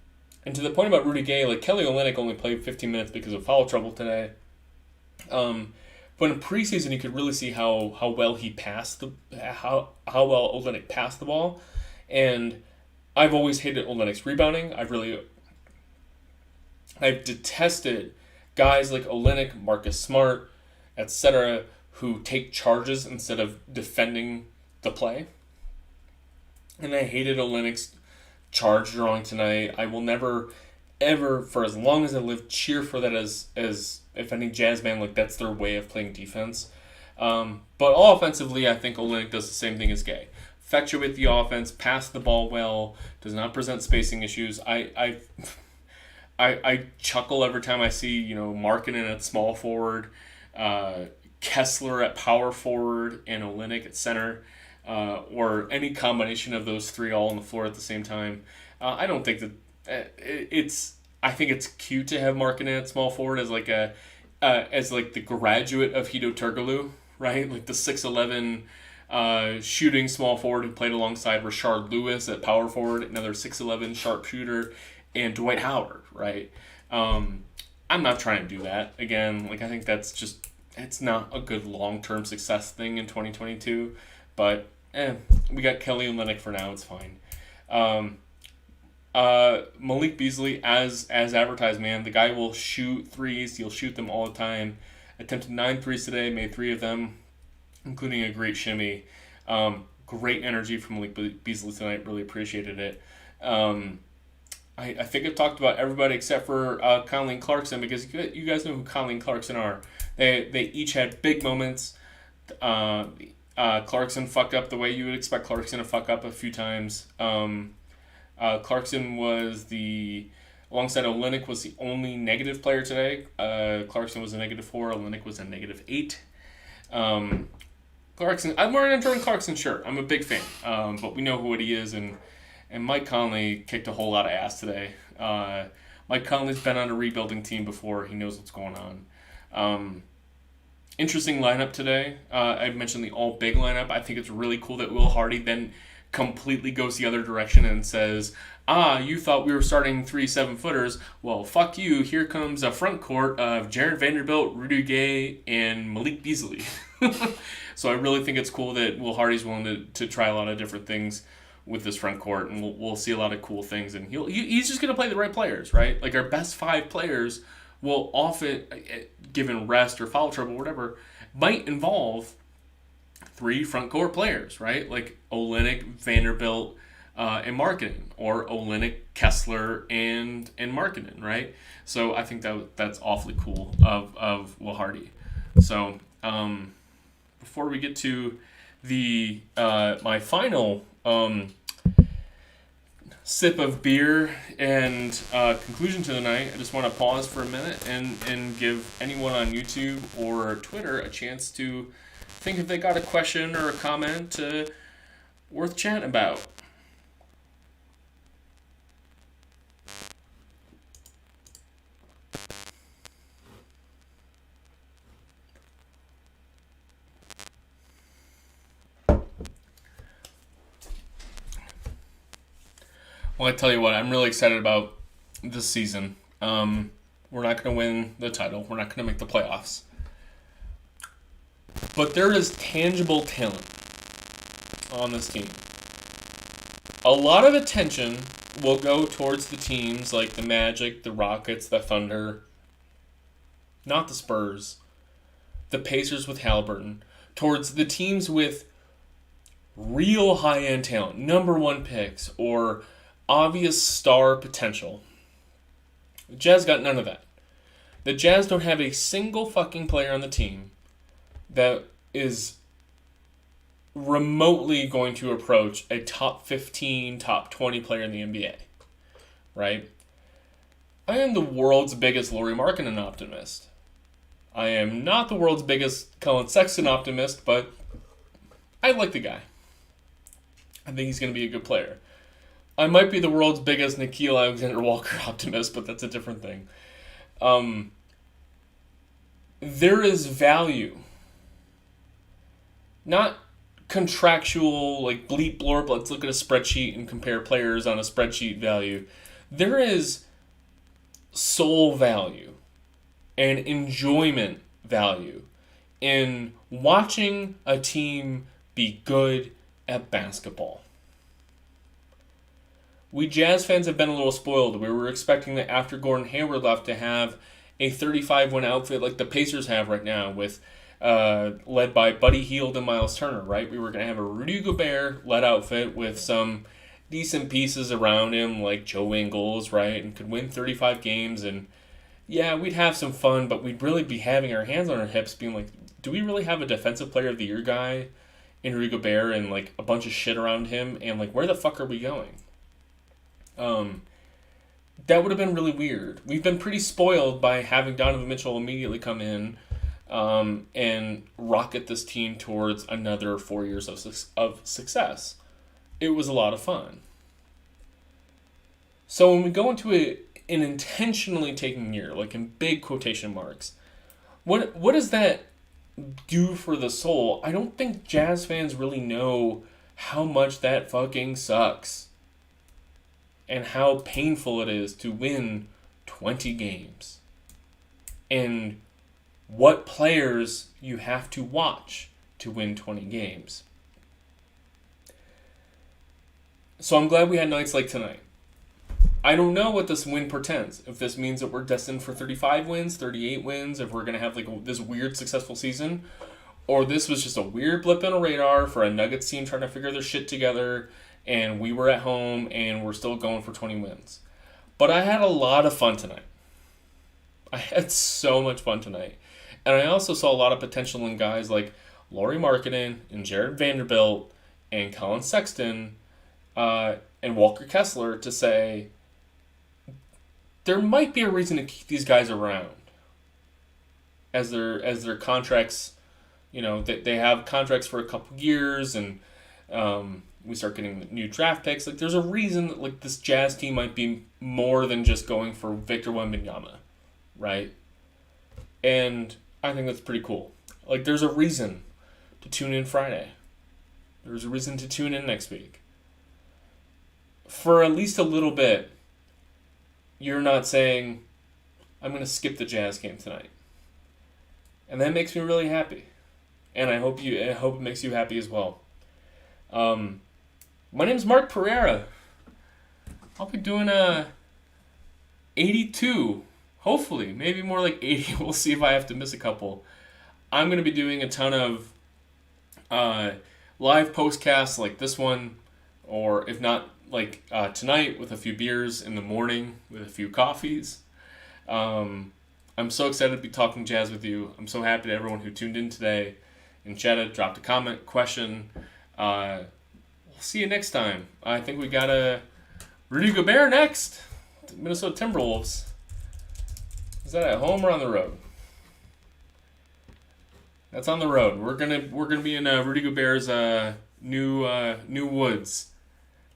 to the point about Rudy Gay, like, Kelly Olynyk only played 15 minutes because of foul trouble today. But in preseason, you could really see how well he passed how well Olynyk passed the ball, and I've always hated Olynyk's rebounding. I've detested guys like Olynyk, Marcus Smart, etc., who take charges instead of defending the play. And I hated Olynyk's charge drawing tonight. I will never, ever, for as long as I live, cheer for that as if any Jazz fan, like, that's their way of playing defense. But offensively, I think Olynyk does the same thing as Gay. Effectuate the offense, pass the ball well, does not present spacing issues. I chuckle every time I see, Markkanen at small forward, Kessler at power forward, and Olynyk at center, or any combination of those three all on the floor at the same time. I don't think that I think it's cute to have Markkanen at small forward as like the graduate of Hedo Turkoglu, right? Like the 6'11" shooting small forward who played alongside Rashard Lewis at power forward, another 6'11" sharpshooter, and Dwight Howard, right? I'm not trying to do that again. Like, I think that's just, it's not a good long-term success thing in 2022. But we got Kelly Olynyk for now. It's fine. Malik Beasley, as advertised, man, the guy will shoot threes. He'll shoot them all the time. Attempted 9 threes today, made 3 of them, including a great shimmy. Great energy from Malik Beasley tonight. Really appreciated it. I think I've talked about everybody except for Colleen Clarkson, because you guys know who Colleen Clarkson are. They each had big moments. Clarkson fucked up the way you would expect Clarkson to fuck up a few times. Clarkson was alongside Olynyk, was the only negative player today. Clarkson was a -4. Olynyk was a -8. Clarkson, I'm wearing a Jordan Clarkson shirt. I'm a big fan. But we know what he is, and Mike Conley kicked a whole lot of ass today. Mike Conley's been on a rebuilding team before. He knows what's going on. Interesting lineup today. I mentioned the all big lineup. I think it's really cool that Will Hardy then completely goes the other direction and says, you thought we were starting 3 7-footers. Well, fuck you. Here comes a front court of Jared Vanderbilt, Rudy Gay, and Malik Beasley. So I really think it's cool that Will Hardy's willing to try a lot of different things with this front court, and we'll see a lot of cool things. And he's just going to play the right players, right? Like, our best 5 players will often, given rest or foul trouble or whatever, might involve 3 front court players, right? Like Olynyk, Vanderbilt, and Markkanen, or Olynyk, Kessler, and Markkanen, right? So I think that's awfully cool of Will Hardy. So before we get to my final sip of beer and conclusion to the night, I just want to pause for a minute and give anyone on YouTube or Twitter a chance to think if they got a question or a comment worth chatting about. Well, I tell you what, I'm really excited about this season. We're not going to win the title. We're not going to make the playoffs. But there is tangible talent on this team. A lot of attention will go towards the teams like the Magic, the Rockets, the Thunder, not the Spurs, the Pacers with Halliburton, towards the teams with real high-end talent, number 1 picks, or obvious star potential. The Jazz got none of that. The Jazz don't have a single fucking player on the team that is remotely going to approach a top 15, top 20 player in the NBA. Right? I am the world's biggest Lauri Markkanen optimist. I am not the world's biggest Colin Sexton optimist, but I like the guy. I think he's going to be a good player. I might be the world's biggest Nickeil Alexander-Walker optimist, but that's a different thing. There is value. Not contractual, like bleep blorp, let's look at a spreadsheet and compare players on a spreadsheet value. There is soul value and enjoyment value in watching a team be good at basketball. We Jazz fans have been a little spoiled. We were expecting that after Gordon Hayward left to have a 35-win outfit like the Pacers have right now, with led by Buddy Hield and Miles Turner, right? We were going to have a Rudy Gobert-led outfit with some decent pieces around him like Joe Ingles, right? And could win 35 games. And yeah, we'd have some fun, but we'd really be having our hands on our hips being like, do we really have a defensive player of the year guy in Rudy Gobert and like a bunch of shit around him? And like, where the fuck are we going? That would have been really weird. We've been pretty spoiled by having Donovan Mitchell immediately come in and rocket this team towards another 4 years of success. It was a lot of fun. So when we go into an intentionally taking year, like in big quotation marks, what does that do for the soul? I don't think Jazz fans really know how much that fucking sucks. And how painful it is to win 20 games. And what players you have to watch to win 20 games. So I'm glad we had nights like tonight. I don't know what this win portends. If this means that we're destined for 35 wins, 38 wins, if we're going to have like this weird successful season, or this was just a weird blip on a radar for a Nuggets team trying to figure their shit together, and we were at home and we're still going for 20 wins. But I had a lot of fun tonight. I had so much fun tonight. And I also saw a lot of potential in guys like Lauri Markkanen and Jared Vanderbilt and Colin Sexton and Walker Kessler to say there might be a reason to keep these guys around as their contracts, they have contracts for a couple years, and we start getting new draft picks. Like, there's a reason that like this Jazz team might be more than just going for Victor Wembanyama, right? And I think that's pretty cool. Like, there's a reason to tune in Friday. There's a reason to tune in next week. For at least a little bit, you're not saying, I'm going to skip the Jazz game tonight. And that makes me really happy. And I hope it makes you happy as well. My name's Mark Pereira. I'll be doing 82. Hopefully. Maybe more like 80. We'll see if I have to miss a couple. I'm going to be doing a ton of live postcasts like this one. Or if not, like tonight with a few beers, in the morning with a few coffees. I'm so excited to be talking Jazz with you. I'm so happy to everyone who tuned in today and chatted, dropped a comment, question. We'll see you next time. I think we got a Rudy Gobert next. Minnesota Timberwolves. Is that at home or on the road? That's on the road. We're gonna be in Rudy Gobert's new woods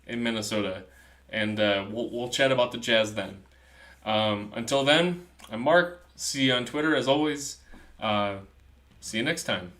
in Minnesota, and we'll chat about the Jazz then. Until then, I'm Mark. See you on Twitter as always. See you next time.